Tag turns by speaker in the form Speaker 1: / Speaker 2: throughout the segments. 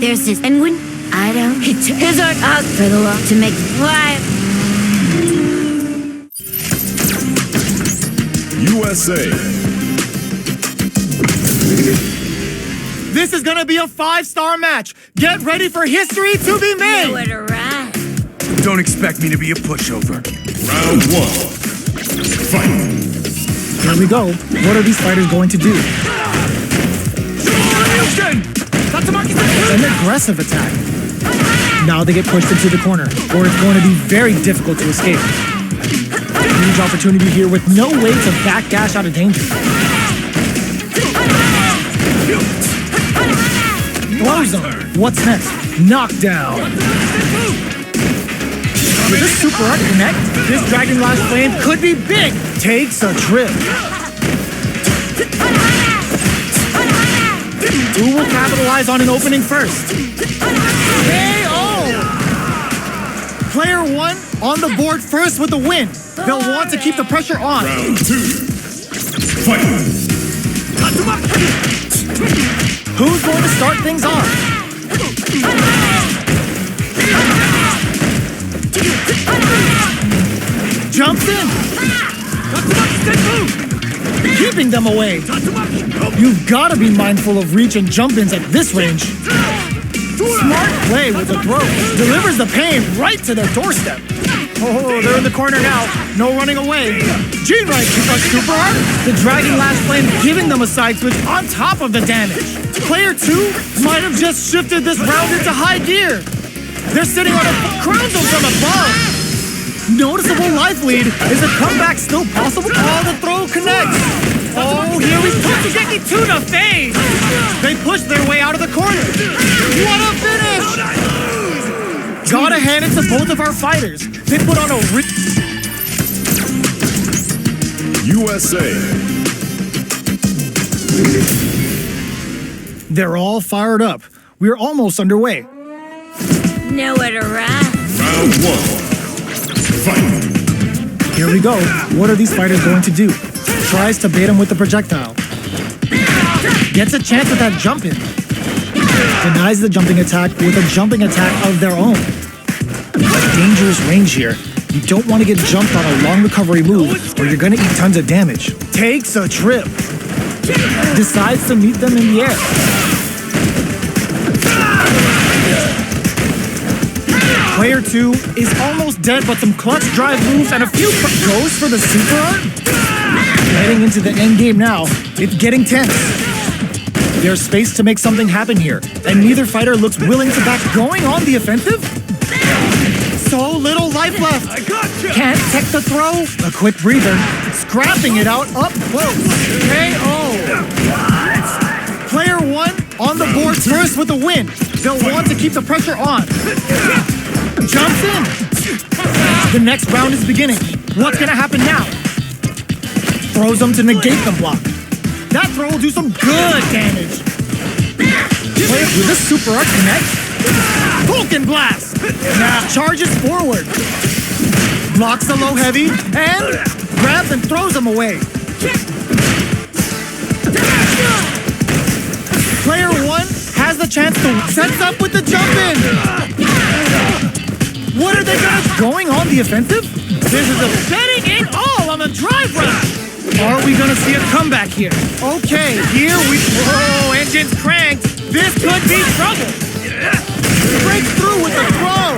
Speaker 1: There's this penguin. I don't. He took his art out for the law to make fly.
Speaker 2: USA.
Speaker 3: This is gonna be a 5-star match. Get ready for history to be made.
Speaker 1: Nowhere to run.
Speaker 4: Don't expect me to be a pushover.
Speaker 2: Round 1. Fight.
Speaker 3: Here we go. What are these fighters going to do? An aggressive attack. Now they get pushed into the corner, or it's going to be very difficult to escape. Huge opportunity here with no way to backdash out of danger. Throws him. What's next? Knockdown. With this super art connect, this Dragon Lash Flame could be big. Takes a trip. Who will capitalize on an opening first? KO! Player 1 on the board first with the win. They'll want to keep the pressure on.
Speaker 2: Round 2. Fight.
Speaker 3: Who's going to start things off? Jumps in. Keeping them away. You've got to be mindful of reach and jump-ins at this range. Smart play with the throw. Delivers the pain right to their doorstep. Oh, they're in the corner now. No running away. Juri keep a super art. The Dragon Lash Flame giving them a side switch on top of the damage. Player 2 might have just shifted this round into high gear. They're sitting on a crown zone from above. Noticeable life lead. Is a comeback still possible? Oh, the throw connects. Oh, here we go. To the face. They push their way out of the corner. What a finish. Gotta hand it to both of our fighters. They put on a
Speaker 2: USA.
Speaker 3: They're all fired up. We're almost underway.
Speaker 1: Nowhere to run.
Speaker 2: Round 1. Fight.
Speaker 3: Here we go. What are these fighters going to do? Tries to bait him with the projectile. Gets a chance at that jump in. Denies the jumping attack with a jumping attack of their own. Dangerous range here. You don't want to get jumped on a long recovery move or you're going to eat tons of damage. Takes a trip. Decides to meet them in the air. Player 2 is almost dead, but some clutch drive moves and a few goes for the super art. Heading into the end game now. It's getting tense. There's space to make something happen here, and neither fighter looks willing to back. Going on the offensive? So little life left. Can't tech the throw. A quick breather. Scrapping it out up close. KO. Player 1 on the board first with the win. They'll want to keep the pressure on. Jumps in. The next round is beginning. What's gonna happen now? Throws them to negate the block. That throw will do some good damage. Player with a super art connect. Vulcan blast. Now charges forward. Blocks the low heavy and grabs and throws him away. Player 1 has the chance to sets up with the jump in. What are they going on the offensive? This is a betting it all on the drive rush. Are we gonna see a comeback here? Okay, here we go. Engines cranked. This could be trouble. Breaks through with the throw.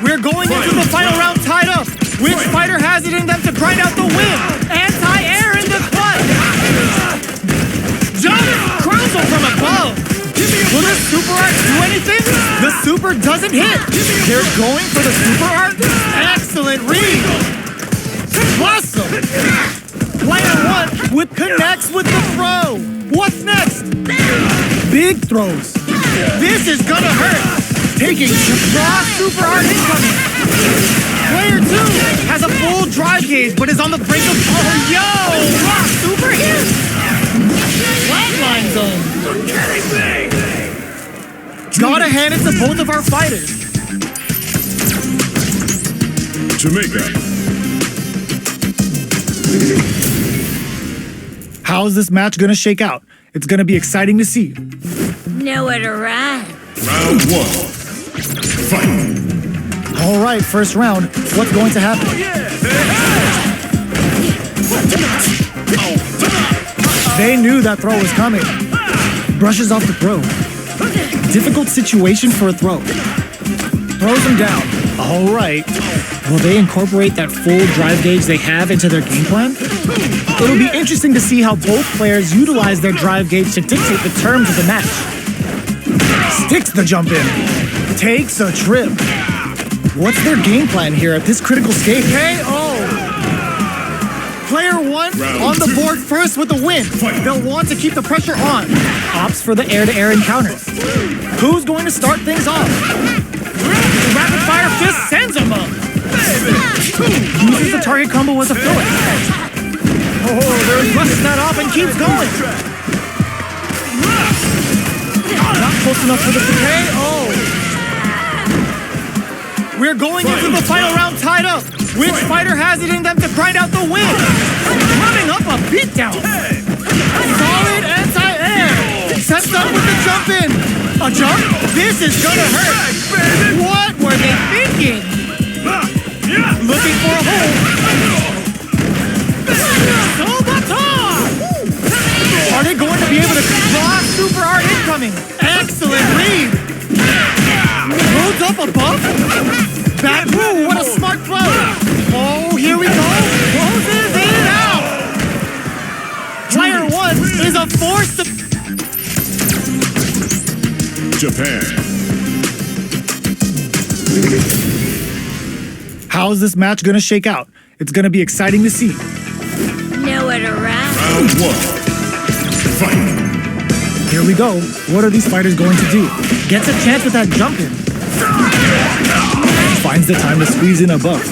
Speaker 3: We're going into the final round tied up. Which fighter has it in them to grind out the win? Anti-air in the clutch. Jump! Crownzel from above. Will this super art do anything? The super doesn't hit. They're going for the super art. Excellent read. Awesome. Player 1 with connects with the throw. What's next? Big throws. This is gonna hurt. Taking raw super art incoming. Player 2 has a full drive gauge, but is on the brink of raw super hit. Flatline zone. You're kidding me. Gotta hand it to both of our fighters.
Speaker 2: Jamaica.
Speaker 3: How's this match gonna shake out? It's gonna be exciting to see.
Speaker 1: Nowhere to run.
Speaker 2: Round one. Fight.
Speaker 3: All right, first round. What's going to happen? They knew that throw was coming. Brushes off the throw. Difficult situation for a throw. Throws him down. All right. Will they incorporate that full drive gauge they have into their game plan? It'll be interesting to see how both players utilize their drive gauge to dictate the terms of the match. Sticks the jump in. Takes a trip. What's their game plan here at this critical stage? KO! Player one on the board first with the win. They'll want to keep the pressure on. Opts for the air-to-air encounter. Who's going to start things off? Rapid fire fist sends him up. Uses the target combo as a filler. Oh, there he brushes that off and keeps going. Not close enough for the KO. We're going into the final round tied up. Which fighter has it in them to grind out the win? Running up a beatdown. Solid anti-air. Sets up with the jump in. A jump? This is gonna hurt. What were they thinking? Looking for a hole. Are they going to be able to block super hard incoming? Excellent read. Loads up above. Back through. What a smart throw. Oh, here we go. Closes it out. Player one is a force to...
Speaker 2: Japan.
Speaker 3: How's this match going to shake out? It's going to be exciting to see.
Speaker 1: Nowhere to run.
Speaker 2: Round one. Fight.
Speaker 3: Here we go. What are these fighters going to do? Gets a chance with that jump in. Finds the time to squeeze in a buff.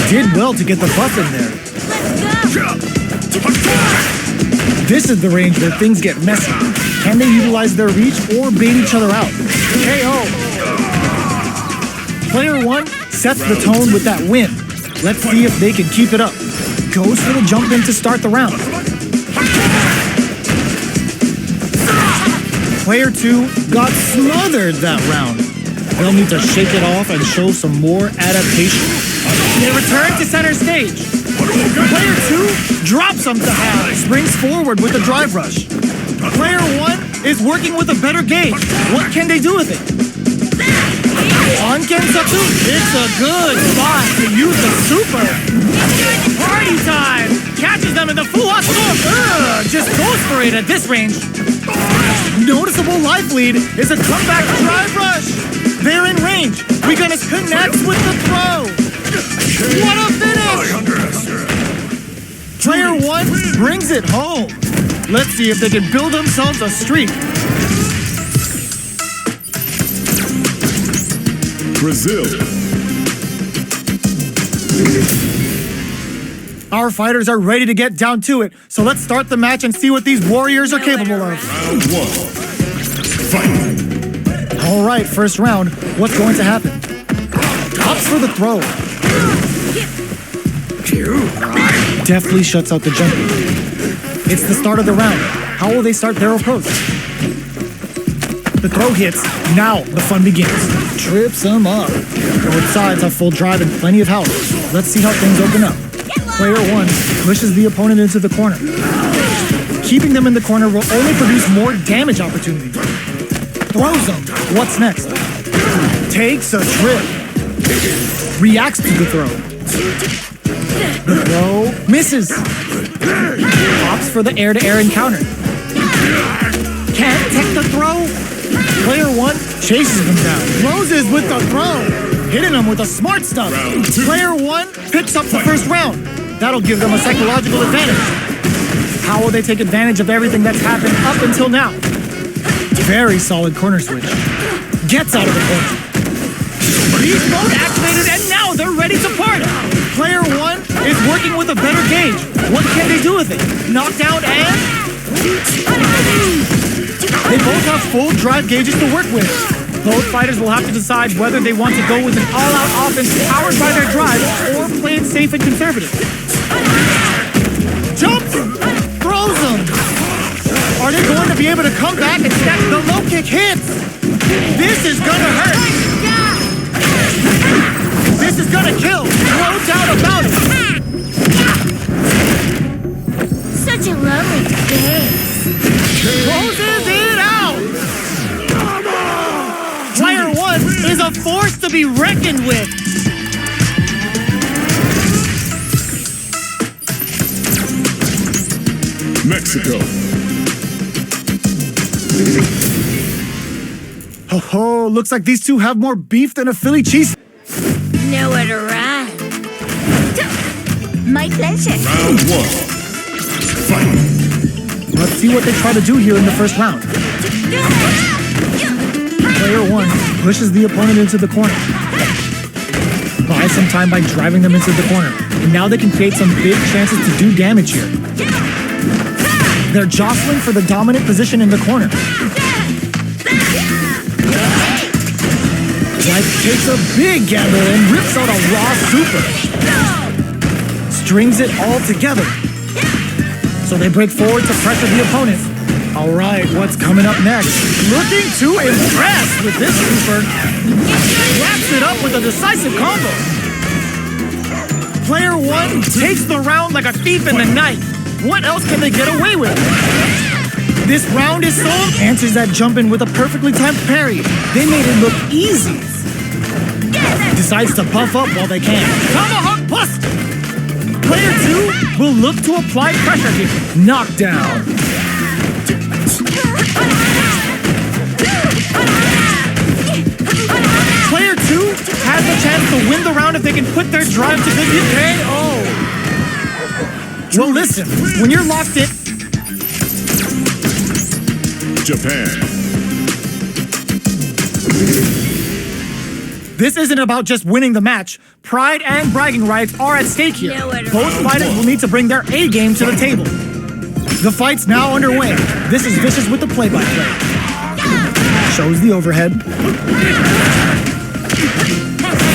Speaker 3: Did well to get the buff in there. This is the range where things get messy. Can they utilize their reach or bait each other out? KO. Player one sets the tone with that win. Let's see if they can keep it up. Goes for the jump in to start the round. Player two got smothered that round. They'll need to shake it off and show some more adaptation. They return to center stage. Player two drops him to half, springs forward with a drive rush. Player one is working with a better gauge. What can they do with it? On Kensatsu, it's a good spot to use the super. Party time! Catches them in the full oscillator. Just goes for it at this range. Noticeable life lead is a comeback drive rush. They're in range. We're gonna connect with the throw. What a finish! Player one brings it home. Let's see if they can build themselves a streak.
Speaker 2: Brazil.
Speaker 3: Our fighters are ready to get down to it, so let's start the match and see what these warriors are capable of.
Speaker 2: Round one. Fight.
Speaker 3: All right, first round. What's going to happen? Opts for the throw. Deftly shuts out the jump. It's the start of the round. How will they start their approach? The throw hits. Now the fun begins. Trips him up. Both sides have full drive and plenty of health. Let's see how things open up. Player one pushes the opponent into the corner. Keeping them in the corner will only produce more damage opportunity. Throws them. What's next? Takes a trip. Reacts to the throw. The throw misses. Opts for the air-to-air encounter. Can't take the throw. Player one chases them down. Closes with the throw. Hitting them with the smart stuff. Player one picks up the first round. That'll give them a psychological advantage. How will they take advantage of everything that's happened up until now? Very solid corner switch. Gets out of the corner. Beast mode activated and now they're ready to party. Player one is working with a better gauge. What can they do with it? Knockdown and... They both have full drive gauges to work with. Both fighters will have to decide whether they want to go with an all-out offense powered by their drive or play it safe and conservative. Jumps! Throws them! be able to come back and snatch the low kick hits. This is gonna hurt. This is gonna kill. No doubt about it.
Speaker 1: Such a lovely face.
Speaker 3: Closes it out. Player 1 is a force to be reckoned with.
Speaker 2: Mexico.
Speaker 3: Oh, looks like these two have more beef than a Philly cheese.
Speaker 1: Nowhere to run. My pleasure.
Speaker 2: Round 1. Fight.
Speaker 3: Let's see what they try to do here in the first round. Player 1 pushes the opponent into the corner. Buys some time by driving them into the corner. And now they can create some big chances to do damage here. They're jostling for the dominant position in the corner. Life takes a big gamble and rips out a raw super. Strings it all together. So they break forward to pressure the opponent. All right, what's coming up next? Looking to impress with this super. Wraps it up with a decisive combo. Player 1 takes the round like a thief in the night. What else can they get away with? This round is so... Answers that jump in with a perfectly timed parry. They made it look easy. Decides to buff up while they can. Tomahawk bust! Player 2 will look to apply pressure here. Knockdown. Player 2 has the chance to win the round if they can put their drive to good KO. Well, listen, when you're locked in...
Speaker 2: Japan.
Speaker 3: This isn't about just winning the match. Pride and bragging rights are at stake here. Both fighters will need to bring their A game to the table. The fight's now underway. This is Vicious with the play-by-play. Shows the overhead.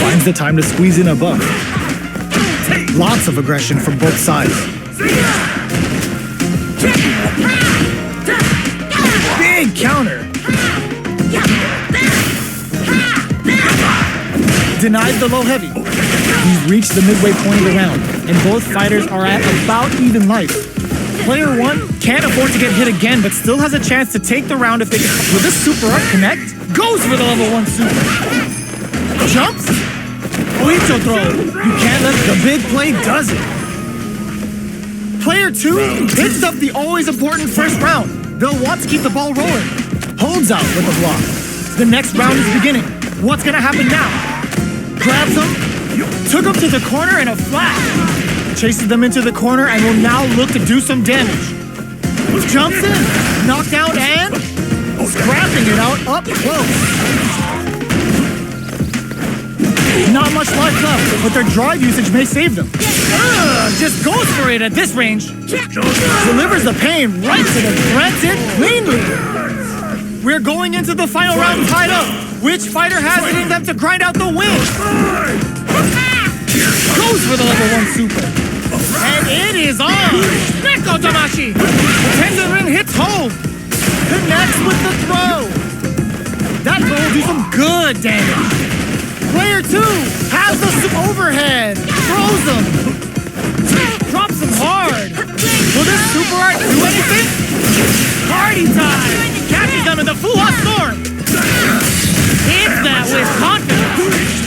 Speaker 3: Finds the time to squeeze in a buff. Lots of aggression from both sides. Big counter. Denies the low heavy. He's reached the midway point of the round, and both fighters are at about even life. Player 1 can't afford to get hit again, but still has a chance to take the round if they can. Will this super art connect? Goes for the level 1 super. Jumps. Oicho throw. You can't let the big play does it. Player 2 hits up the always important first round. They'll want to keep the ball rolling. Holds out with a block. The next round is beginning. What's gonna happen now? Grabs him, took him to the corner in a flash. Chases them into the corner and will now look to do some damage. Jumps in, knockdown and scrapping it out up close. Not much life left, but their drive usage may save them. Just goes for it at this range. Delivers the pain right to the threads it cleanly. We're going into the final round tied up. Which fighter has it in them to grind out the win? Goes for the level 1 super. And it is on! Neko Tamashi! Tender ring hits home! Connects with the throw! That throw will do some good damage. Player 2 has the overhead! Throws him! Drops him hard! Will this super art do anything? Party time! Catches them in the full hot storm! Hits that with confidence!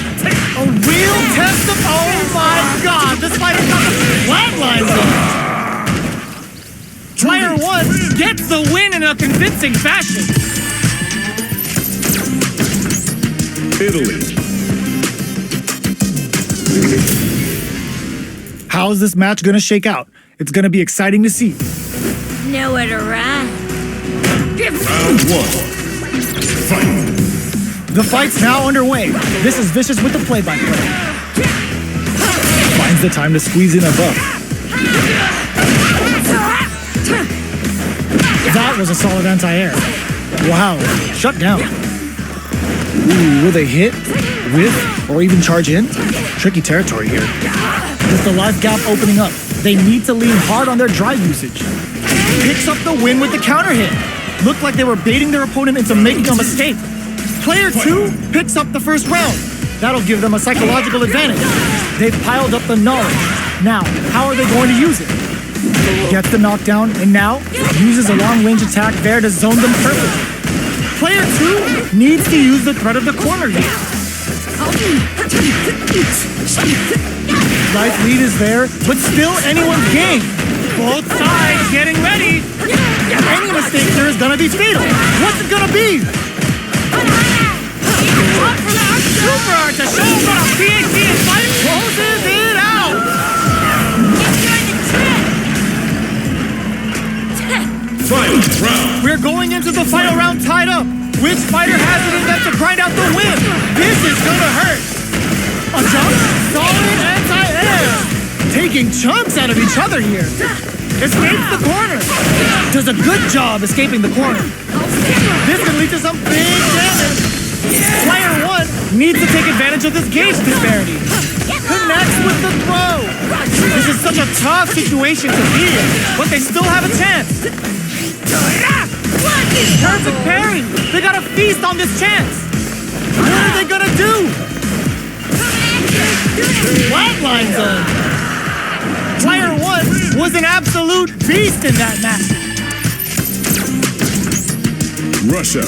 Speaker 3: A real test of... Oh my god! This fighter's got the flatlines on! Player 1 gets the win in a convincing fashion!
Speaker 2: Italy.
Speaker 3: How's this match gonna shake out? It's gonna be exciting to see.
Speaker 1: Nowhere to run.
Speaker 2: Round 1. Fight.
Speaker 3: The fight's now underway. This is Vicious with the play-by-play. Finds the time to squeeze in a buff. That was a solid anti-air. Wow, shut down. Ooh, will they hit, with, or even charge in? Tricky territory here. With the life gap opening up, they need to lean hard on their drive usage. Picks up the win with the counter hit. looked like they were baiting their opponent into making a mistake. Player 2 picks up the first round. That'll give them a psychological advantage. They've piled up the knowledge. Now, how are they going to use it? Gets the knockdown, and now uses a long-range attack there to zone them perfectly. Player 2 needs to use the threat of the corner here. Life lead is there, but still anyone's game. Both sides getting ready. Any mistake here is gonna be fatal. What's it gonna be? Super Art to show off PhD and fight closes it out.
Speaker 2: Final round.
Speaker 3: We're going into the final round tied up. Which fighter has it in them to grind out the win? This is gonna hurt. A jump, solid anti-air. Taking chunks out of each other here. Escapes the corner. Does a good job escaping the corner. This can lead to some big damage. Player 1 needs to take advantage of this gauge disparity. Connects with the throw. This is such a tough situation to be in, but they still have a chance. Perfect parry. They gotta feast on this chance. What are they gonna do? Flatline zone. Player 1 was an absolute beast in that match.
Speaker 2: Russia.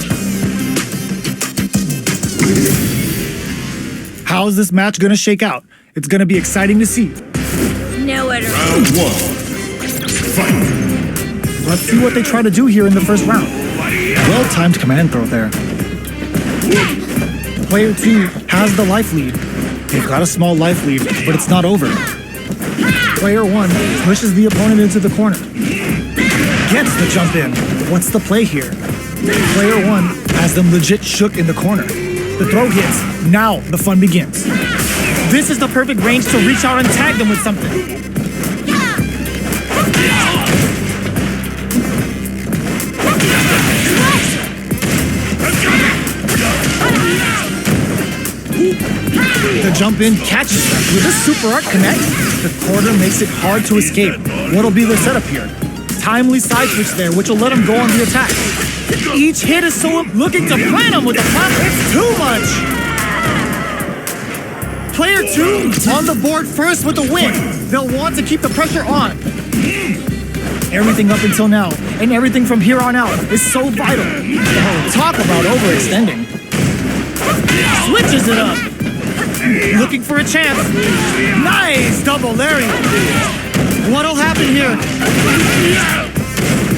Speaker 3: How's this match gonna shake out? It's gonna be exciting to see.
Speaker 1: Nowhere to
Speaker 2: Round 1. Fight.
Speaker 3: Let's see what they try to do here in the first round. Well-timed command throw there. Player 2 has the life lead. They've got a small life lead, but it's not over. Player 1 pushes the opponent into the corner. Gets the jump in. What's the play here? Player 1 has them legit shook in the corner. The throw hits. Now the fun begins. This is the perfect range to reach out and tag them with something. The jump in catches them. With this super art connect, the corner makes it hard to escape. What'll be the setup here? Timely side switch there, which will let him go on the attack. Each hit is so looking to plant him with a pop. It's too much. Player 2 on the board first with the win. They'll want to keep the pressure on. Everything up until now, and everything from here on out, is so vital. Oh, talk about overextending. Switches it up. Looking for a chance. Nice double lariat. What'll happen here?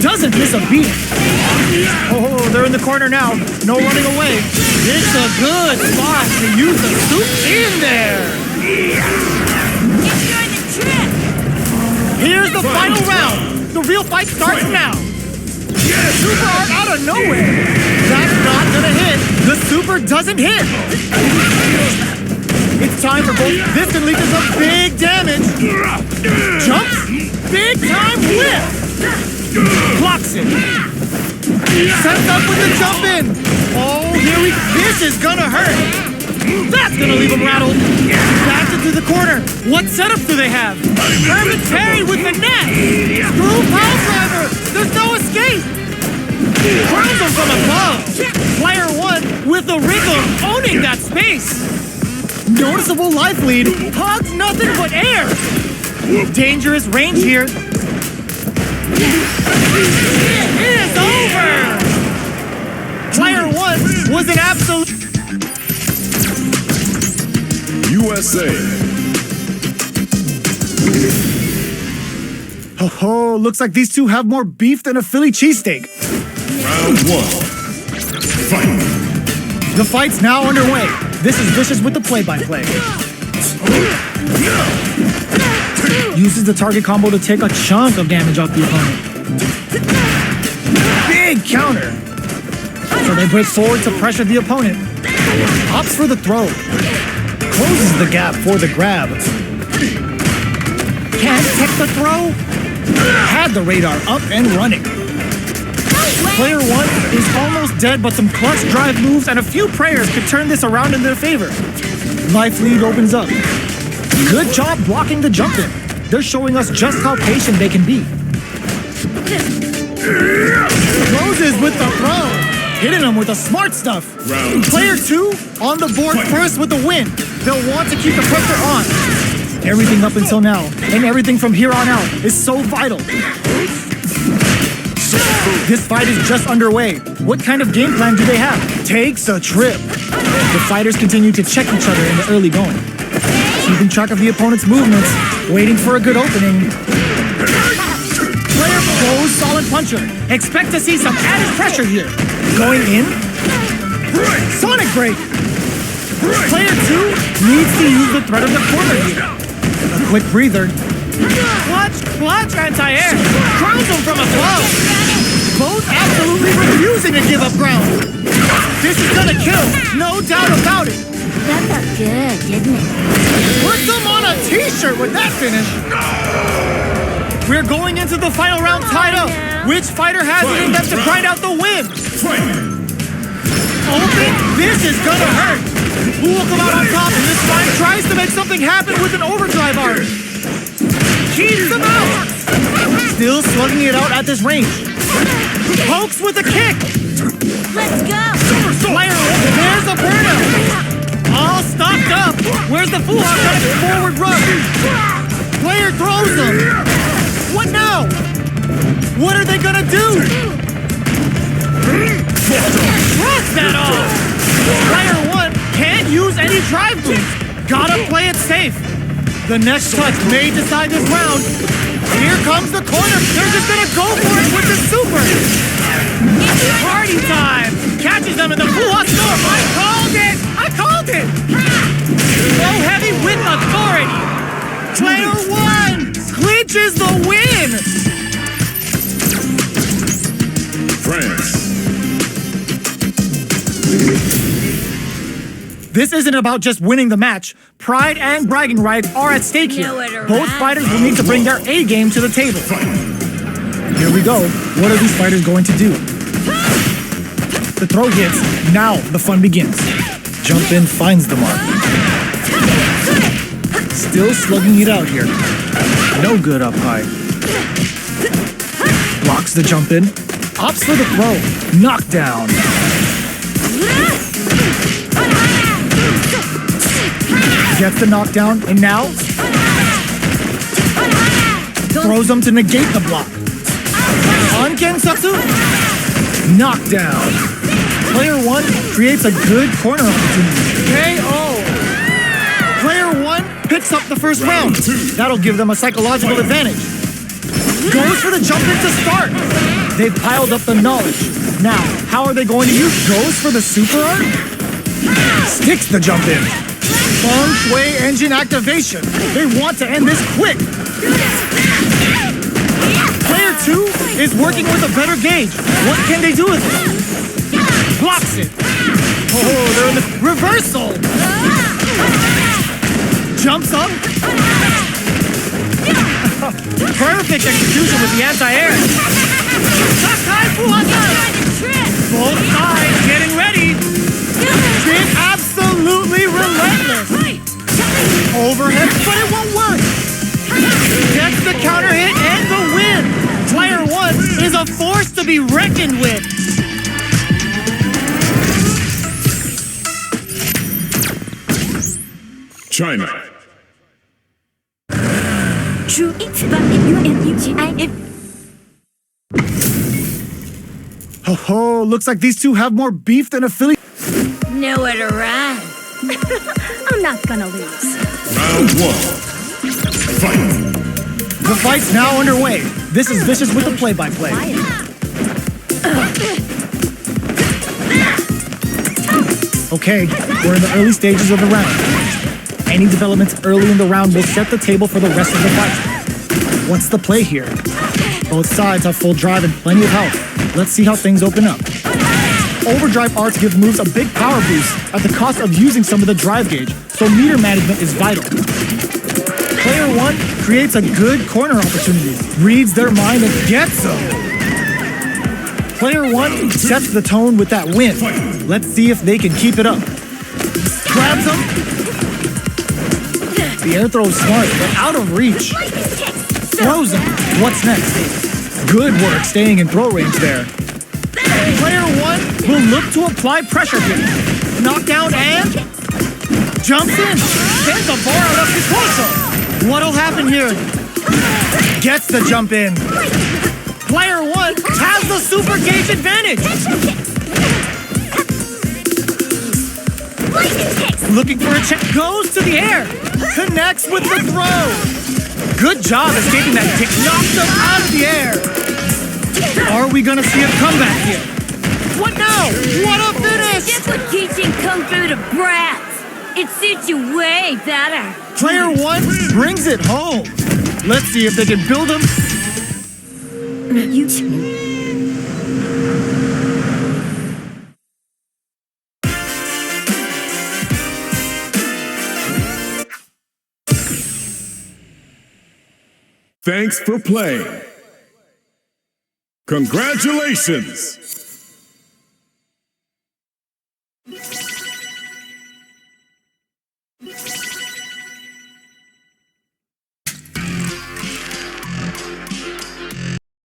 Speaker 3: Doesn't miss a beat. Oh, they're in the corner now. No running away. It's a good spot to use the soup in there. Here's the final round. The real fight starts now. Super art out of nowhere. That's not gonna hit. The super doesn't hit. It's time for both. This can lead to some big damage. Jumps. Big time whip. Blocks it. Sets up with the jump in. Oh, here we. This is gonna hurt. That's gonna leave him rattled. Back into the corner. What setup do they have? Perfect parry with the net. Screw power driver. There's no escape. Crowns him from above. Player 1 with the wriggle owning that space. Noticeable life lead. Hugs nothing but air. Dangerous range here. It is over. Player 1 was an absolute.
Speaker 2: USA.
Speaker 3: Oh, looks like these two have more beef than a Philly cheesesteak.
Speaker 2: Round 1. Fight.
Speaker 3: The fight's now underway. This is Vicious with the play-by-play. Uses the target combo to take a chunk of damage off the opponent. Big counter. So they break forward to pressure the opponent. Opts for the throw. Closes the gap for the grab. Can't take the throw. Had the radar up and running. Player 1 is almost dead, but some clutch drive moves and a few prayers could turn this around in their favor. Life lead opens up. Good job blocking the jump in. They're showing us just how patient they can be. Closes with the throw. Hitting him with the smart stuff.
Speaker 2: Round
Speaker 3: Player 2 on the board first with the win. They'll want to keep the pressure on. Everything up until now, and everything from here on out, is so vital. This fight is just underway. What kind of game plan do they have? Takes a trip. The fighters continue to check each other in the early going. Keeping track of the opponent's movements, waiting for a good opening. Player goes solid puncher. Expect to see some added pressure here. Going in. Sonic break. Player 2 needs to use the threat of the corner here. A quick breather. Clutch anti-air. Crowns him from a blow. Both absolutely refusing to give up ground. This is gonna kill, no doubt about it.
Speaker 1: That felt good, didn't it?
Speaker 3: Put them on a t-shirt with that finish. We're going into the final round tied up. Which fighter has it in them to grind out the win? Open, this is gonna hurt. Who will come out on top? And this fight tries to make something happen with an overdrive arm. Keeps them out. Still slugging it out at this range. Pokes with a kick.
Speaker 1: Let's go!
Speaker 3: Player, there's a burnout. All stocked up. Where's the full out forward run? Player throws them. What now? What are they gonna do? Shrugs that off. Player 1 can't use any drive moves. Gotta play it safe. The next touch may decide this round. Here comes the corner. They're just gonna go for it with the super. Party time. Catches them in the full storm. I called it. Go heavy with authority. Player 1 clinches the win.
Speaker 2: France.
Speaker 3: This isn't about just winning the match. Pride and bragging rights are at stake here. Both fighters will need to bring their A game to the table. Here we go. What are these fighters going to do? The throw hits. Now the fun begins. Jump in finds the mark. Still slugging it out here. No good up high. Blocks the jump in. Opts for the throw. Knockdown. Gets the knockdown, and now throws him to negate the block. On Gensatsu, knockdown. Player 1 creates a good corner opportunity. KO. Player 1 picks up the first round. That'll give them a psychological advantage. Goes for the jump in to start. They've piled up the knowledge. Now, how are they going to use? Goes for the super art. Sticks the jump in. Feng Shui engine activation. They want to end this quick. Player 2 is working with a better gauge. What can they do with it? Blocks it. Oh, they're in the reversal. Jumps up. Perfect execution with the anti-air. Both sides getting ready. It's absolutely relentless. Overhead, but it won't work. Gets the counter hit and the win. Player 1 is a force to be reckoned with.
Speaker 2: China.
Speaker 3: Oh, looks like these two have more beef than a Philly.
Speaker 1: Nowhere to run.
Speaker 5: I'm not gonna lose.
Speaker 2: Round 1. Fight.
Speaker 3: The fight's now underway. This is Vicious with the play-by-play. Okay, we're in the early stages of the round. Any developments early in the round will set the table for the rest of the fight. What's the play here? Both sides have full drive and plenty of health. Let's see how things open up. Overdrive arts give moves a big power boost at the cost of using some of the drive gauge, so meter management is vital. Player 1 creates a good corner opportunity, reads their mind and gets them. Player 1 sets the tone with that win. Let's see if they can keep it up. Grabs them. The air throw is smart, but out of reach. Throws him. What's next? Good work staying in throw range there. Player 1 will look to apply pressure here. Knockdown and jumps in. Gets the bar out of his torso. What'll happen here? Gets the jump in. Player 1 has the super gauge advantage. Looking for a check. Goes to the air. Connects with the throw. Good job escaping that kick. Knocks him out of the air. Are we gonna see a comeback here? What now? What a finish!
Speaker 1: Just like teaching Kung Fu to brats. It suits you way better.
Speaker 3: Player 1 brings it home. Let's see if they can build him.
Speaker 1: You
Speaker 2: Thanks for playing. Congratulations!